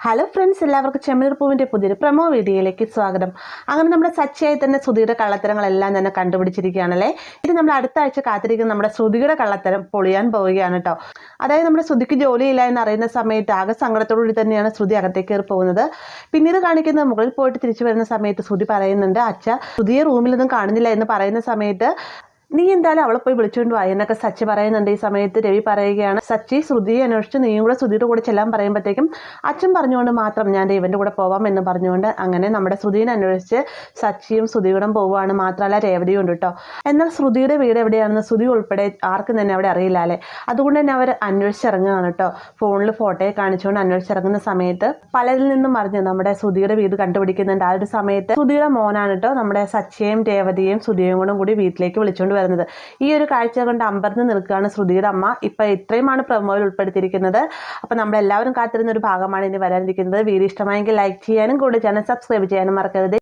Hello friends, എല്ലാവർക്കും ചെമ്മീർപ്പൂവിൻ്റെ പുതിയൊരു promo വീഡിയോയിലേക്ക് സ്വാഗതം. അങ്ങനെ നമ്മുടെ സച്ചിയായി തന്നെ ശ്രുതിയുടെ കള്ളത്തരങ്ങളെല്ലാം തന്നെ കണ്ടുപിടിച്ചിരിക്കുകയാണല്ലേ. ഇത് നമ്മൾ അടുത്ത ആഴ്ച കാത്തിരിക്കുന്ന നമ്മുടെ ശ്രുതിയുടെ കള്ളത്തരം പൊളിയാൻ പോവുകയാണ് കേട്ടോ. അതായത് നമ്മുടെ ശ്രുതിക്ക് ജോലിയില്ല എന്ന് അറിയുന്ന സമയത്ത് ആകെ സങ്കടത്തോടുകൂടി തന്നെയാണ് ശ്രുതി അകത്തേക്ക് കയറി പോകുന്നത്. പിന്നീട് കാണിക്കുന്നത് മുകളിൽ പോയിട്ട് തിരിച്ചു വരുന്ന സമയത്ത് ശ്രുതി പറയുന്നുണ്ട്, അച്ഛ ശ്രുതിയെ റൂമിലൊന്നും കാണുന്നില്ല എന്ന് പറയുന്ന സമയത്ത് നീ എന്തായാലും അവളെ പോയി വിളിച്ചുകൊണ്ട് വാ എന്നൊക്കെ സച്ചി പറയുന്നുണ്ട്. ഈ സമയത്ത് രവി പറയുകയാണ്, സച്ചി ശ്രുതിയെ അന്വേഷിച്ച് നീയും കൂടെ ശ്രുതിയുടെ കൂടെ ചെല്ലാൻ പറയുമ്പോഴത്തേക്കും അച്ഛൻ പറഞ്ഞുകൊണ്ട് മാത്രം ഞാൻ രവിൻ്റെ കൂടെ പോവാം എന്ന് പറഞ്ഞുകൊണ്ട് അങ്ങനെ നമ്മുടെ ശ്രുതിയെ അന്വേഷിച്ച് സച്ചിയും ശ്രുതിയോടും പോവുകയാണ്. മാത്രമല്ല രേവതിയും ഉണ്ട് കേട്ടോ. എന്നാൽ ശ്രുതിയുടെ വീട് എവിടെയാണെന്ന് ശ്രുതി ഉൾപ്പെടെ ആർക്കും തന്നെ അവിടെ അറിയില്ല അല്ലേ. അതുകൊണ്ട് തന്നെ അവർ അന്വേഷിച്ചിറങ്ങുകയാണ് കേട്ടോ. ഫോണിൽ ഫോട്ടോയെ കാണിച്ചുകൊണ്ട് അന്വേഷിച്ചിറങ്ങുന്ന സമയത്ത് പലരിൽ നിന്നും അറിഞ്ഞ് നമ്മുടെ ശ്രുതിയുടെ വീട് കണ്ടുപിടിക്കുന്നുണ്ട്. ആ ഒരു സമയത്ത് ശ്രുതിയുടെ മോനാണ് കേട്ടോ നമ്മുടെ സച്ചിയെയും രേവതിയെയും ശ്രുതിയും കൂടി വീട്ടിലേക്ക് വിളിച്ചുകൊണ്ട് വരുന്നത്. ഈ ഒരു കാഴ്ച കൊണ്ട് അമ്പരന്ന് നിൽക്കുകയാണ് ശ്രുതിയുടെ അമ്മ. ഇപ്പൊ ഇത്രയുമാണ് പ്രൊമോയിൽ ഉൾപ്പെടുത്തിയിരിക്കുന്നത്. അപ്പൊ നമ്മളെല്ലാവരും കാത്തിരുന്ന ഒരു ഭാഗമാണ് ഇനി വരാനിരിക്കുന്നത്. വീഡിയോ ഇഷ്ടമായെങ്കിൽ ലൈക്ക് ചെയ്യാനും കൂടെ ചാനൽ സബ്സ്ക്രൈബ് ചെയ്യാനും മറക്കരുത്.